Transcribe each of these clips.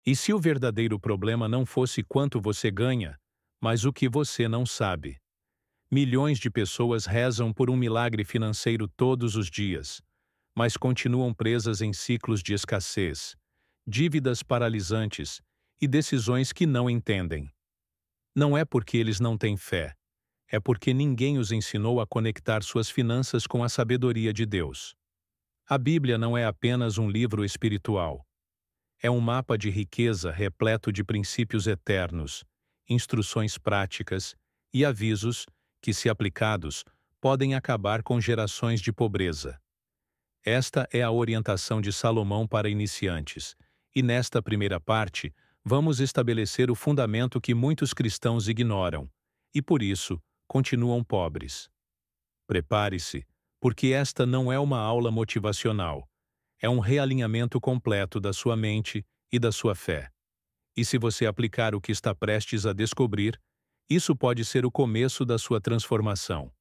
E se o verdadeiro problema não fosse quanto você ganha, mas o que você não sabe? Milhões de pessoas rezam por um milagre financeiro todos os dias, mas continuam presas em ciclos de escassez, dívidas paralisantes e decisões que não entendem. Não é porque eles não têm fé, é porque ninguém os ensinou a conectar suas finanças com a sabedoria de Deus. A Bíblia não é apenas um livro espiritual. É um mapa de riqueza repleto de princípios eternos, instruções práticas e avisos que, se aplicados, podem acabar com gerações de pobreza. Esta é a orientação de Salomão para iniciantes, e nesta primeira parte, vamos estabelecer o fundamento que muitos cristãos ignoram, e por isso, continuam pobres. Prepare-se, porque esta não é uma aula motivacional. É um realinhamento completo da sua mente e da sua fé. E se você aplicar o que está prestes a descobrir, isso pode ser o começo da sua transformação.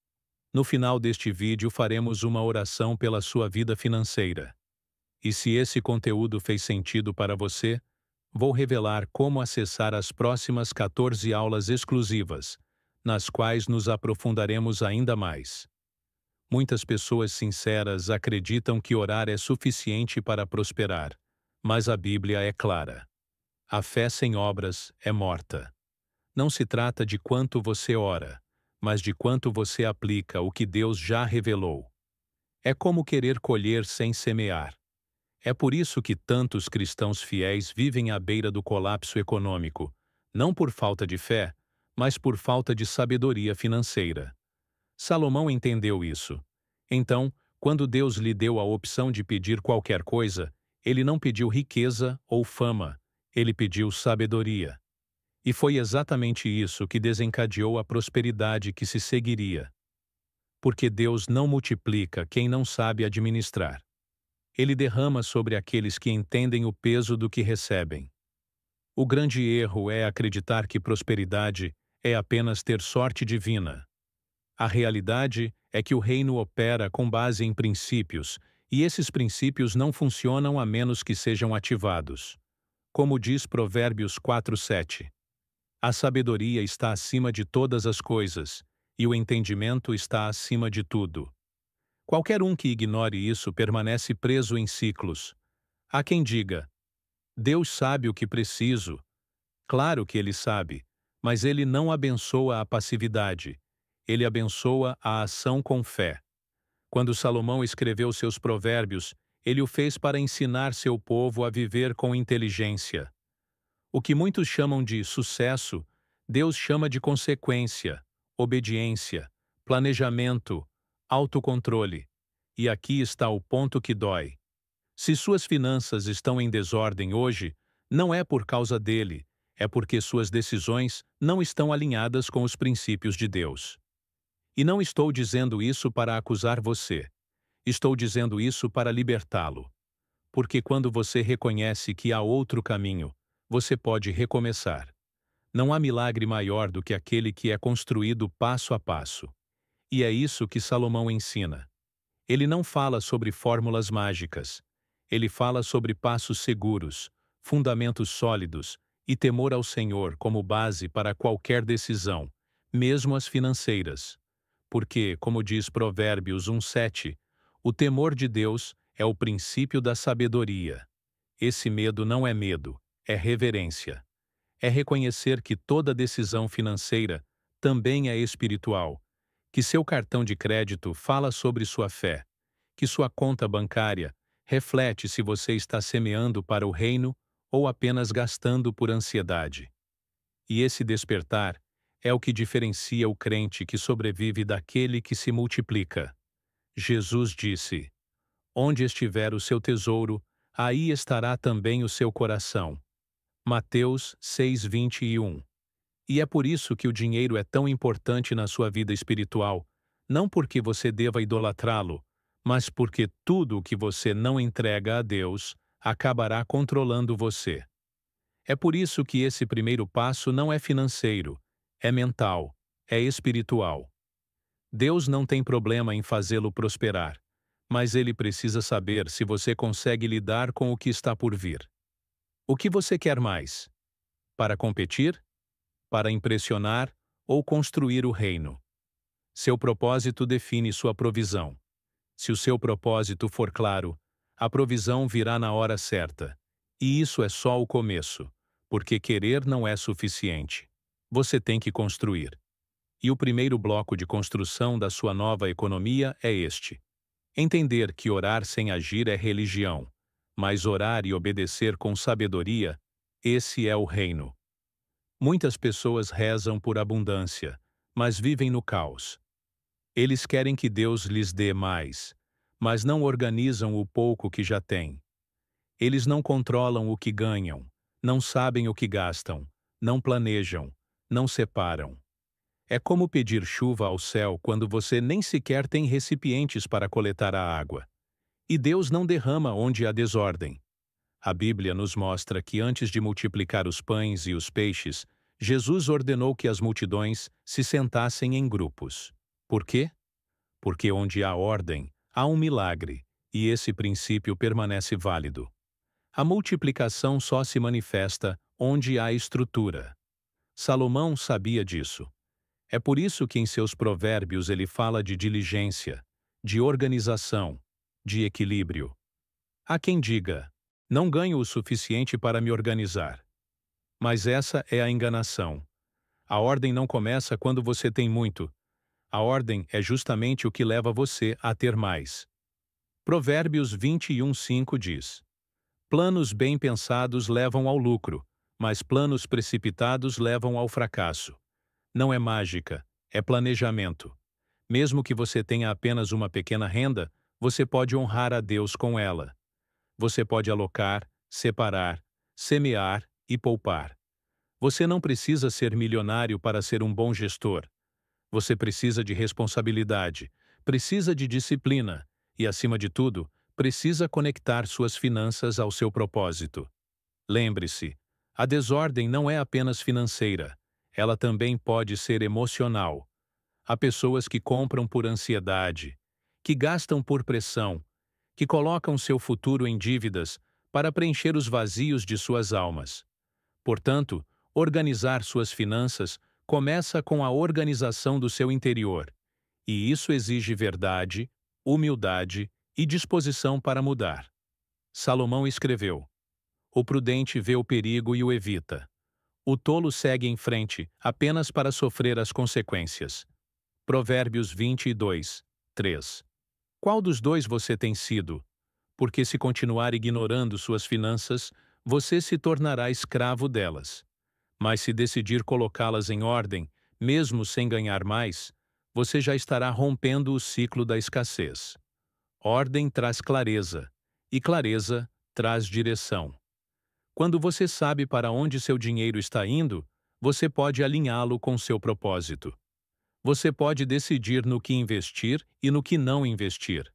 No final deste vídeo faremos uma oração pela sua vida financeira. E se esse conteúdo fez sentido para você, vou revelar como acessar as próximas 14 aulas exclusivas, nas quais nos aprofundaremos ainda mais. Muitas pessoas sinceras acreditam que orar é suficiente para prosperar, mas a Bíblia é clara. A fé sem obras é morta. Não se trata de quanto você ora, mas de quanto você aplica o que Deus já revelou. É como querer colher sem semear. É por isso que tantos cristãos fiéis vivem à beira do colapso econômico, não por falta de fé, mas por falta de sabedoria financeira. Salomão entendeu isso. Então, quando Deus lhe deu a opção de pedir qualquer coisa, ele não pediu riqueza ou fama, ele pediu sabedoria. E foi exatamente isso que desencadeou a prosperidade que se seguiria. Porque Deus não multiplica quem não sabe administrar. Ele derrama sobre aqueles que entendem o peso do que recebem. O grande erro é acreditar que prosperidade é apenas ter sorte divina. A realidade é que o reino opera com base em princípios, e esses princípios não funcionam a menos que sejam ativados. Como diz Provérbios 4:7. A sabedoria está acima de todas as coisas, e o entendimento está acima de tudo. Qualquer um que ignore isso permanece preso em ciclos. Há quem diga: Deus sabe o que preciso. Claro que ele sabe, mas ele não abençoa a passividade. Ele abençoa a ação com fé. Quando Salomão escreveu seus provérbios, ele o fez para ensinar seu povo a viver com inteligência. O que muitos chamam de sucesso, Deus chama de consequência, obediência, planejamento, autocontrole. E aqui está o ponto que dói. Se suas finanças estão em desordem hoje, não é por causa dele, é porque suas decisões não estão alinhadas com os princípios de Deus. E não estou dizendo isso para acusar você. Estou dizendo isso para libertá-lo. Porque quando você reconhece que há outro caminho, você pode recomeçar. Não há milagre maior do que aquele que é construído passo a passo. E é isso que Salomão ensina. Ele não fala sobre fórmulas mágicas. Ele fala sobre passos seguros, fundamentos sólidos e temor ao Senhor como base para qualquer decisão, mesmo as financeiras. Porque, como diz Provérbios 1:7, o temor de Deus é o princípio da sabedoria. Esse medo não é medo, é reverência. É reconhecer que toda decisão financeira também é espiritual, que seu cartão de crédito fala sobre sua fé, que sua conta bancária reflete se você está semeando para o reino ou apenas gastando por ansiedade. E esse despertar é o que diferencia o crente que sobrevive daquele que se multiplica. Jesus disse: Onde estiver o seu tesouro, aí estará também o seu coração. Mateus 6:21. E é por isso que o dinheiro é tão importante na sua vida espiritual, não porque você deva idolatrá-lo, mas porque tudo o que você não entrega a Deus acabará controlando você. É por isso que esse primeiro passo não é financeiro, é mental, é espiritual. Deus não tem problema em fazê-lo prosperar, mas ele precisa saber se você consegue lidar com o que está por vir. O que você quer mais? Para competir? Para impressionar ou construir o reino? Seu propósito define sua provisão. Se o seu propósito for claro, a provisão virá na hora certa. E isso é só o começo, porque querer não é suficiente. Você tem que construir. E o primeiro bloco de construção da sua nova economia é este: entender que orar sem agir é religião, mas orar e obedecer com sabedoria, esse é o reino. Muitas pessoas rezam por abundância, mas vivem no caos. Eles querem que Deus lhes dê mais, mas não organizam o pouco que já têm. Eles não controlam o que ganham, não sabem o que gastam, não planejam, não separam. É como pedir chuva ao céu quando você nem sequer tem recipientes para coletar a água. E Deus não derrama onde há desordem. A Bíblia nos mostra que antes de multiplicar os pães e os peixes, Jesus ordenou que as multidões se sentassem em grupos. Por quê? Porque onde há ordem, há um milagre, e esse princípio permanece válido. A multiplicação só se manifesta onde há estrutura. Salomão sabia disso. É por isso que em seus provérbios ele fala de diligência, de organização, de equilíbrio. Há quem diga: não ganho o suficiente para me organizar. Mas essa é a enganação. A ordem não começa quando você tem muito. A ordem é justamente o que leva você a ter mais. Provérbios 21:5 diz: planos bem pensados levam ao lucro, mas planos precipitados levam ao fracasso. Não é mágica, é planejamento. Mesmo que você tenha apenas uma pequena renda, você pode honrar a Deus com ela. Você pode alocar, separar, semear e poupar. Você não precisa ser milionário para ser um bom gestor. Você precisa de responsabilidade, precisa de disciplina e, acima de tudo, precisa conectar suas finanças ao seu propósito. Lembre-se, a desordem não é apenas financeira, ela também pode ser emocional. Há pessoas que compram por ansiedade, que gastam por pressão, que colocam seu futuro em dívidas para preencher os vazios de suas almas. Portanto, organizar suas finanças começa com a organização do seu interior, e isso exige verdade, humildade e disposição para mudar. Salomão escreveu: o prudente vê o perigo e o evita. O tolo segue em frente apenas para sofrer as consequências. Provérbios 22, 3. Qual dos dois você tem sido? Porque se continuar ignorando suas finanças, você se tornará escravo delas. Mas se decidir colocá-las em ordem, mesmo sem ganhar mais, você já estará rompendo o ciclo da escassez. Ordem traz clareza, e clareza traz direção. Quando você sabe para onde seu dinheiro está indo, você pode alinhá-lo com seu propósito. Você pode decidir no que investir e no que não investir.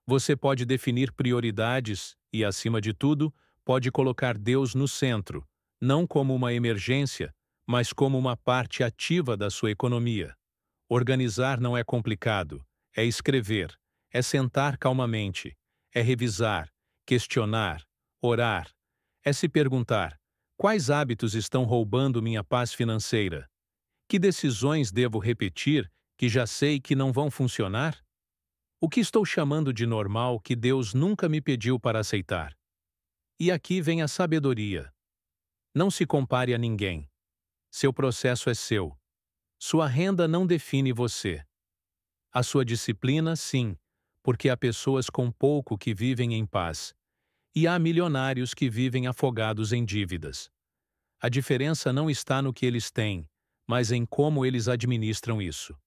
Você pode definir prioridades e, acima de tudo, pode colocar Deus no centro, não como uma emergência, mas como uma parte ativa da sua economia. Organizar não é complicado, é escrever, é sentar calmamente, é revisar, questionar, orar, é se perguntar: quais hábitos estão roubando minha paz financeira? Que decisões devo repetir que já sei que não vão funcionar? O que estou chamando de normal que Deus nunca me pediu para aceitar? E aqui vem a sabedoria. Não se compare a ninguém. Seu processo é seu. Sua renda não define você. A sua disciplina, sim, porque há pessoas com pouco que vivem em paz. E há milionários que vivem afogados em dívidas. A diferença não está no que eles têm, mas em como eles administram isso.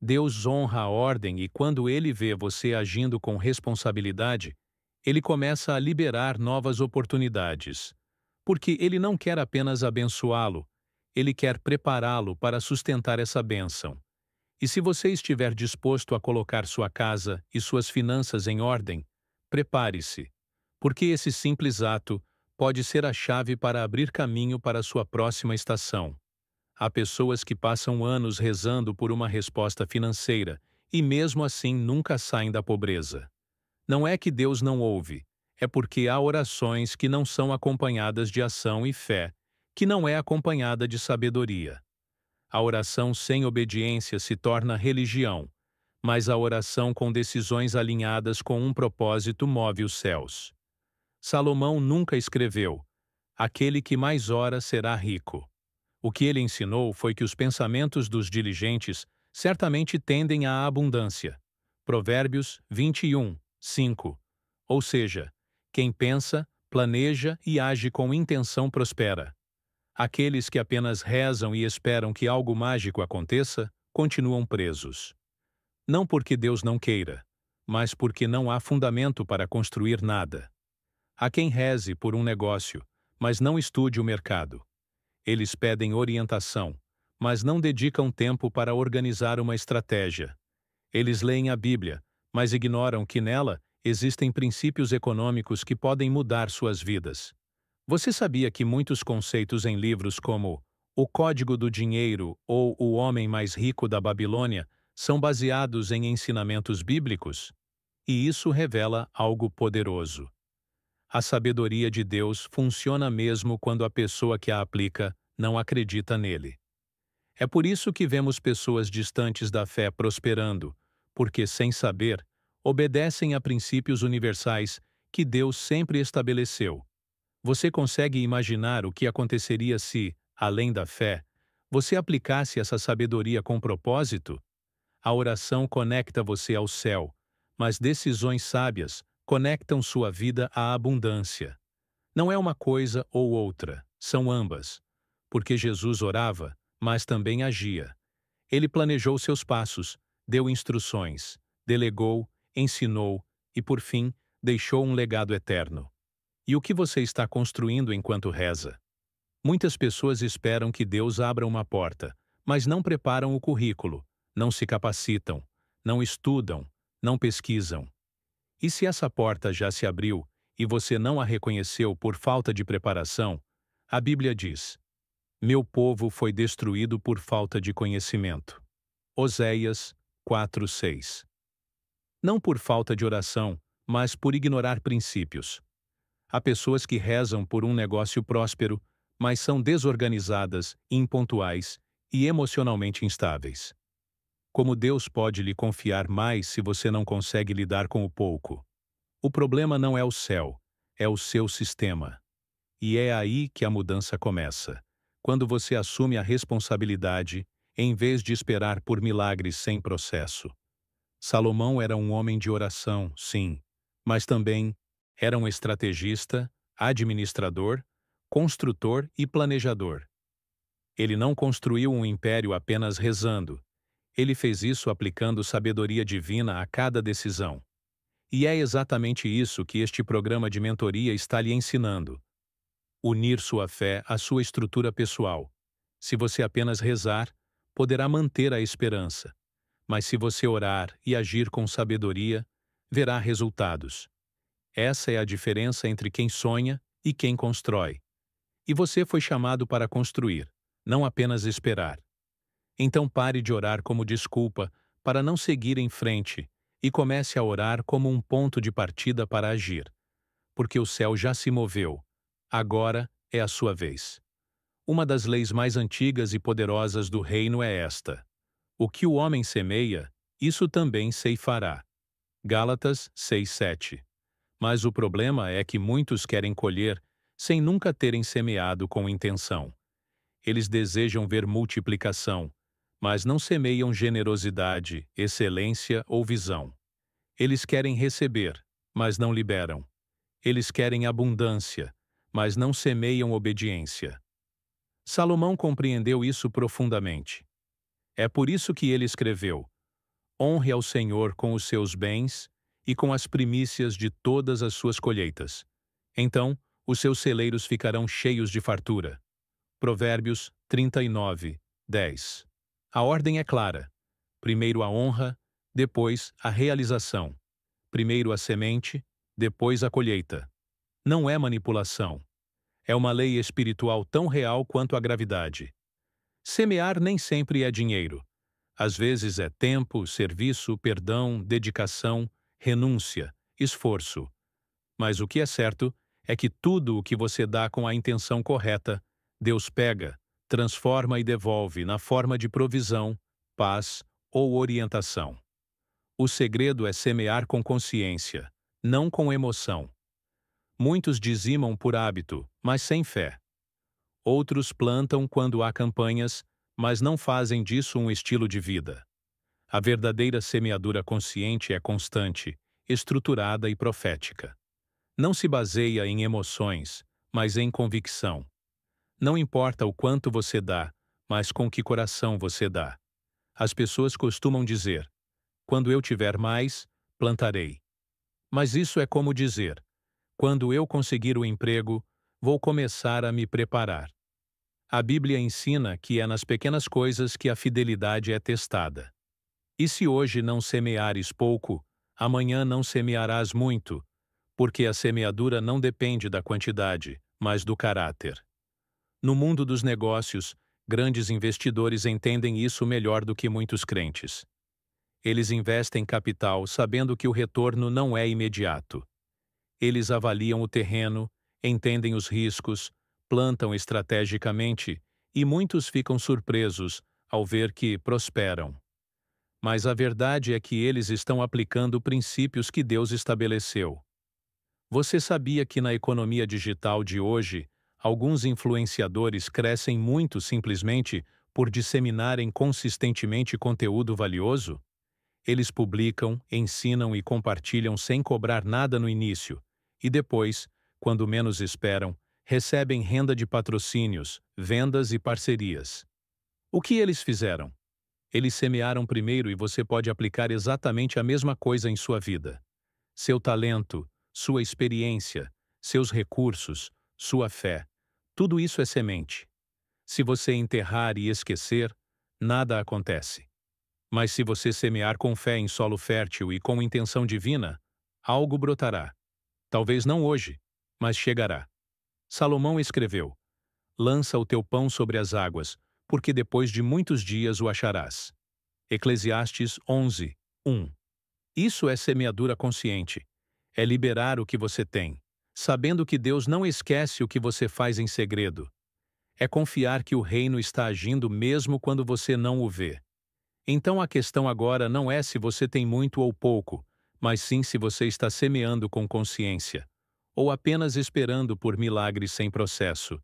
Deus honra a ordem e quando Ele vê você agindo com responsabilidade, Ele começa a liberar novas oportunidades. Porque Ele não quer apenas abençoá-lo, Ele quer prepará-lo para sustentar essa bênção. E se você estiver disposto a colocar sua casa e suas finanças em ordem, prepare-se, porque esse simples ato pode ser a chave para abrir caminho para a sua próxima estação. Há pessoas que passam anos rezando por uma resposta financeira e mesmo assim nunca saem da pobreza. Não é que Deus não ouve, é porque há orações que não são acompanhadas de ação e fé, que não é acompanhada de sabedoria. A oração sem obediência se torna religião, mas a oração com decisões alinhadas com um propósito move os céus. Salomão nunca escreveu: aquele que mais ora será rico. O que ele ensinou foi que os pensamentos dos diligentes certamente tendem à abundância. Provérbios 21, 5. Ou seja, quem pensa, planeja e age com intenção prospera. Aqueles que apenas rezam e esperam que algo mágico aconteça, continuam presos. Não porque Deus não queira, mas porque não há fundamento para construir nada. Há quem reze por um negócio, mas não estude o mercado. Eles pedem orientação, mas não dedicam tempo para organizar uma estratégia. Eles leem a Bíblia, mas ignoram que nela existem princípios econômicos que podem mudar suas vidas. Você sabia que muitos conceitos em livros como O Código do Dinheiro ou O Homem Mais Rico da Babilônia são baseados em ensinamentos bíblicos? E isso revela algo poderoso. A sabedoria de Deus funciona mesmo quando a pessoa que a aplica não acredita nele. É por isso que vemos pessoas distantes da fé prosperando, porque, sem saber, obedecem a princípios universais que Deus sempre estabeleceu. Você consegue imaginar o que aconteceria se, além da fé, você aplicasse essa sabedoria com propósito? A oração conecta você ao céu, mas decisões sábias conectam sua vida à abundância. Não é uma coisa ou outra, são ambas. Porque Jesus orava, mas também agia. Ele planejou seus passos, deu instruções, delegou, ensinou e, por fim, deixou um legado eterno. E o que você está construindo enquanto reza? Muitas pessoas esperam que Deus abra uma porta, mas não preparam o currículo, não se capacitam, não estudam, não pesquisam. E se essa porta já se abriu e você não a reconheceu por falta de preparação, a Bíblia diz: meu povo foi destruído por falta de conhecimento. Oséias 4:6. Não por falta de oração, mas por ignorar princípios. Há pessoas que rezam por um negócio próspero, mas são desorganizadas, impontuais e emocionalmente instáveis. Como Deus pode lhe confiar mais se você não consegue lidar com o pouco? O problema não é o céu, é o seu sistema. E é aí que a mudança começa. Quando você assume a responsabilidade, em vez de esperar por milagres sem processo. Salomão era um homem de oração, sim, mas também era um estrategista, administrador, construtor e planejador. Ele não construiu um império apenas rezando. Ele fez isso aplicando sabedoria divina a cada decisão. E é exatamente isso que este programa de mentoria está lhe ensinando. Unir sua fé à sua estrutura pessoal. Se você apenas rezar, poderá manter a esperança. Mas se você orar e agir com sabedoria, verá resultados. Essa é a diferença entre quem sonha e quem constrói. E você foi chamado para construir, não apenas esperar. Então pare de orar como desculpa para não seguir em frente e comece a orar como um ponto de partida para agir. Porque o céu já se moveu. Agora é a sua vez. Uma das leis mais antigas e poderosas do reino é esta: o que o homem semeia, isso também ceifará. Gálatas 6:7. Mas o problema é que muitos querem colher sem nunca terem semeado com intenção. Eles desejam ver multiplicação, mas não semeiam generosidade, excelência ou visão. Eles querem receber, mas não liberam. Eles querem abundância, mas não semeiam obediência. Salomão compreendeu isso profundamente. É por isso que ele escreveu: honre ao Senhor com os seus bens e com as primícias de todas as suas colheitas. Então, os seus celeiros ficarão cheios de fartura. Provérbios 39, 10. A ordem é clara. Primeiro a honra, depois a realização. Primeiro a semente, depois a colheita. Não é manipulação. É uma lei espiritual tão real quanto a gravidade. Semear nem sempre é dinheiro. Às vezes é tempo, serviço, perdão, dedicação, renúncia, esforço. Mas o que é certo é que tudo o que você dá com a intenção correta, Deus pega, transforma e devolve na forma de provisão, paz ou orientação. O segredo é semear com consciência, não com emoção. Muitos dizimam por hábito, mas sem fé. Outros plantam quando há campanhas, mas não fazem disso um estilo de vida. A verdadeira semeadura consciente é constante, estruturada e profética. Não se baseia em emoções, mas em convicção. Não importa o quanto você dá, mas com que coração você dá. As pessoas costumam dizer: quando eu tiver mais, plantarei. Mas isso é como dizer: quando eu conseguir o emprego, vou começar a me preparar. A Bíblia ensina que é nas pequenas coisas que a fidelidade é testada. E se hoje não semeares pouco, amanhã não semearás muito, porque a semeadura não depende da quantidade, mas do caráter. No mundo dos negócios, grandes investidores entendem isso melhor do que muitos crentes. Eles investem capital sabendo que o retorno não é imediato. Eles avaliam o terreno, entendem os riscos, plantam estrategicamente e muitos ficam surpresos ao ver que prosperam. Mas a verdade é que eles estão aplicando princípios que Deus estabeleceu. Você sabia que na economia digital de hoje, alguns influenciadores crescem muito simplesmente por disseminarem consistentemente conteúdo valioso? Eles publicam, ensinam e compartilham sem cobrar nada no início, e depois, quando menos esperam, recebem renda de patrocínios, vendas e parcerias. O que eles fizeram? Eles semearam primeiro e você pode aplicar exatamente a mesma coisa em sua vida. Seu talento, sua experiência, seus recursos, sua fé, tudo isso é semente. Se você enterrar e esquecer, nada acontece. Mas se você semear com fé em solo fértil e com intenção divina, algo brotará. Talvez não hoje, mas chegará. Salomão escreveu: lança o teu pão sobre as águas, porque depois de muitos dias o acharás. Eclesiastes 11, 1. Isso é semeadura consciente. É liberar o que você tem, sabendo que Deus não esquece o que você faz em segredo. É confiar que o reino está agindo mesmo quando você não o vê. Então a questão agora não é se você tem muito ou pouco, mas sim se você está semeando com consciência, ou apenas esperando por milagres sem processo.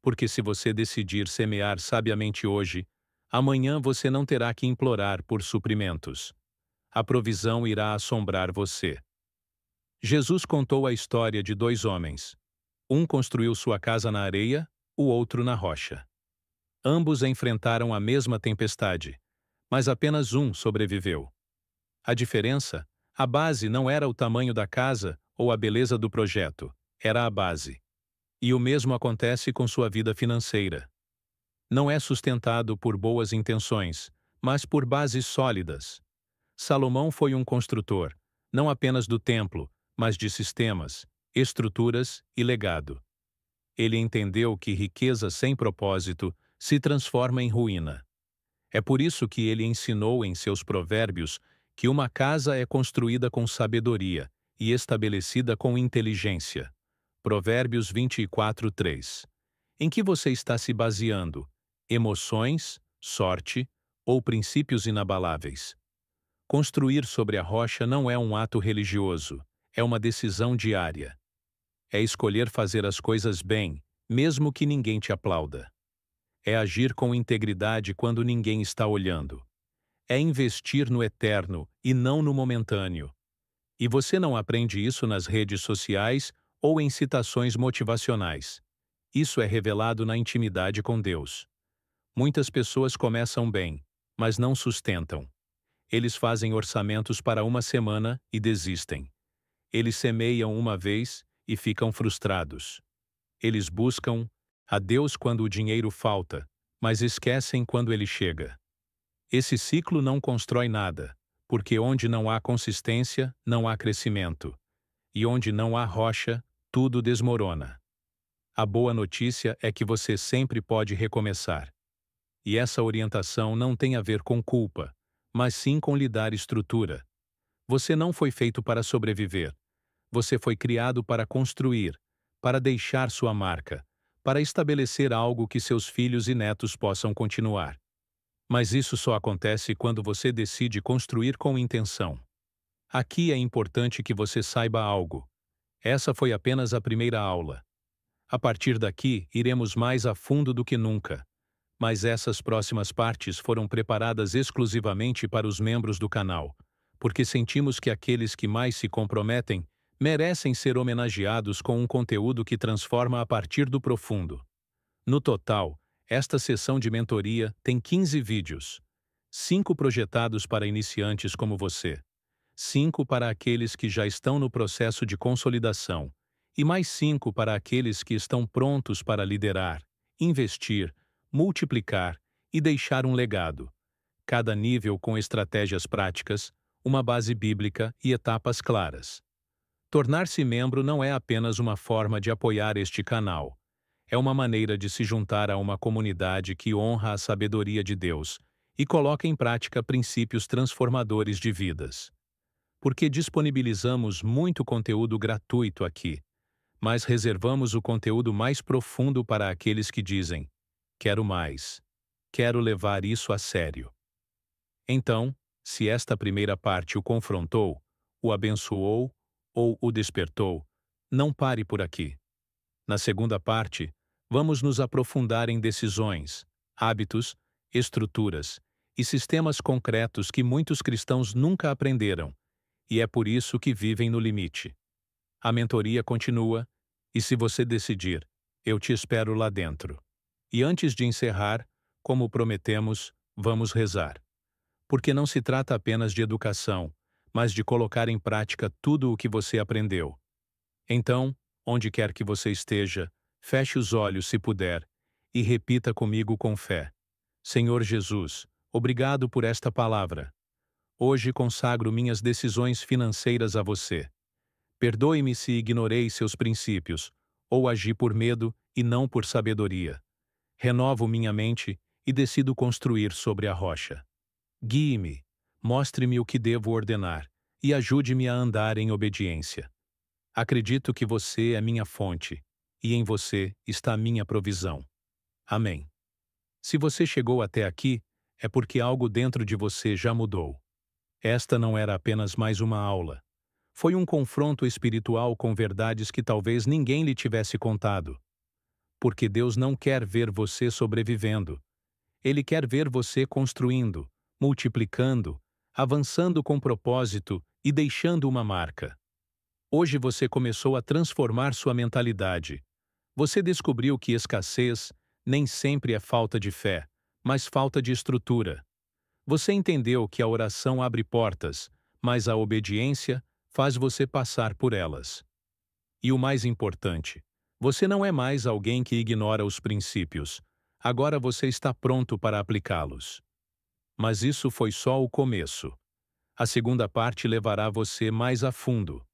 Porque se você decidir semear sabiamente hoje, amanhã você não terá que implorar por suprimentos. A provisão irá assombrar você. Jesus contou a história de dois homens. Um construiu sua casa na areia, o outro na rocha. Ambos enfrentaram a mesma tempestade, mas apenas um sobreviveu. A diferença? A base não era o tamanho da casa ou a beleza do projeto, era a base. E o mesmo acontece com sua vida financeira. Não é sustentado por boas intenções, mas por bases sólidas. Salomão foi um construtor, não apenas do templo, mas de sistemas, estruturas e legado. Ele entendeu que riqueza sem propósito se transforma em ruína. É por isso que ele ensinou em seus provérbios que uma casa é construída com sabedoria e estabelecida com inteligência. Provérbios 24, 3. Em que você está se baseando? Emoções, sorte ou princípios inabaláveis? Construir sobre a rocha não é um ato religioso, é uma decisão diária. É escolher fazer as coisas bem, mesmo que ninguém te aplauda. É agir com integridade quando ninguém está olhando. É investir no eterno e não no momentâneo. E você não aprende isso nas redes sociais ou em citações motivacionais. Isso é revelado na intimidade com Deus. Muitas pessoas começam bem, mas não sustentam. Eles fazem orçamentos para uma semana e desistem. Eles semeiam uma vez e ficam frustrados. Eles buscam a Deus quando o dinheiro falta, mas esquecem quando ele chega. Esse ciclo não constrói nada, porque onde não há consistência, não há crescimento. E onde não há rocha, tudo desmorona. A boa notícia é que você sempre pode recomeçar. E essa orientação não tem a ver com culpa, mas sim com lhe dar estrutura. Você não foi feito para sobreviver, Você foi criado para construir, para deixar sua marca, para estabelecer algo que seus filhos e netos possam continuar. Mas isso só acontece quando você decide construir com intenção. Aqui é importante que você saiba algo. Essa foi apenas a primeira aula. A partir daqui, iremos mais a fundo do que nunca. Mas essas próximas partes foram preparadas exclusivamente para os membros do canal, porque sentimos que aqueles que mais se comprometem merecem ser homenageados com um conteúdo que transforma a partir do profundo. No total, esta sessão de mentoria tem 15 vídeos. 5 projetados para iniciantes como você. 5 para aqueles que já estão no processo de consolidação. E mais 5 para aqueles que estão prontos para liderar, investir, multiplicar e deixar um legado. Cada nível com estratégias práticas, uma base bíblica e etapas claras. Tornar-se membro não é apenas uma forma de apoiar este canal. É uma maneira de se juntar a uma comunidade que honra a sabedoria de Deus e coloca em prática princípios transformadores de vidas. Porque disponibilizamos muito conteúdo gratuito aqui, mas reservamos o conteúdo mais profundo para aqueles que dizem: quero mais. Quero levar isso a sério. Então, se esta primeira parte o confrontou, o abençoou ou o despertou, não pare por aqui. Na segunda parte, vamos nos aprofundar em decisões, hábitos, estruturas e sistemas concretos que muitos cristãos nunca aprenderam, e é por isso que vivem no limite. A mentoria continua, e se você decidir, eu te espero lá dentro. E antes de encerrar, como prometemos, vamos rezar. Porque não se trata apenas de educação, mas de colocar em prática tudo o que você aprendeu. Então, onde quer que você esteja, feche os olhos se puder e repita comigo com fé. Senhor Jesus, obrigado por esta palavra. Hoje consagro minhas decisões financeiras a você. Perdoe-me se ignorei seus princípios, ou agi por medo e não por sabedoria. Renovo minha mente e decido construir sobre a rocha. Guie-me, mostre-me o que devo ordenar e ajude-me a andar em obediência. Acredito que você é minha fonte, e em você está a minha provisão. Amém. Se você chegou até aqui, é porque algo dentro de você já mudou. Esta não era apenas mais uma aula. Foi um confronto espiritual com verdades que talvez ninguém lhe tivesse contado. Porque Deus não quer ver você sobrevivendo. Ele quer ver você construindo, multiplicando, avançando com propósito e deixando uma marca. Hoje você começou a transformar sua mentalidade. Você descobriu que escassez nem sempre é falta de fé, mas falta de estrutura. Você entendeu que a oração abre portas, mas a obediência faz você passar por elas. E o mais importante, você não é mais alguém que ignora os princípios. Agora você está pronto para aplicá-los. Mas isso foi só o começo. A segunda parte levará você mais a fundo.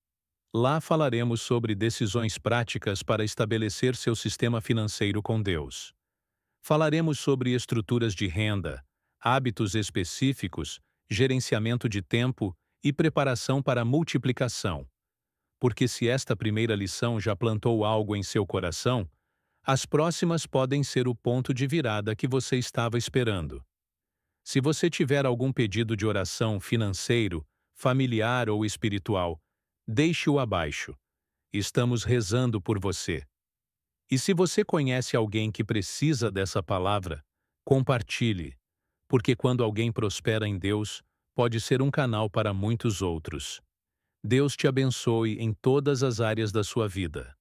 Lá falaremos sobre decisões práticas para estabelecer seu sistema financeiro com Deus. Falaremos sobre estruturas de renda, hábitos específicos, gerenciamento de tempo e preparação para a multiplicação. Porque se esta primeira lição já plantou algo em seu coração, as próximas podem ser o ponto de virada que você estava esperando. Se você tiver algum pedido de oração financeiro, familiar ou espiritual, deixe-o abaixo. Estamos rezando por você. E se você conhece alguém que precisa dessa palavra, compartilhe, porque quando alguém prospera em Deus, pode ser um canal para muitos outros. Deus te abençoe em todas as áreas da sua vida.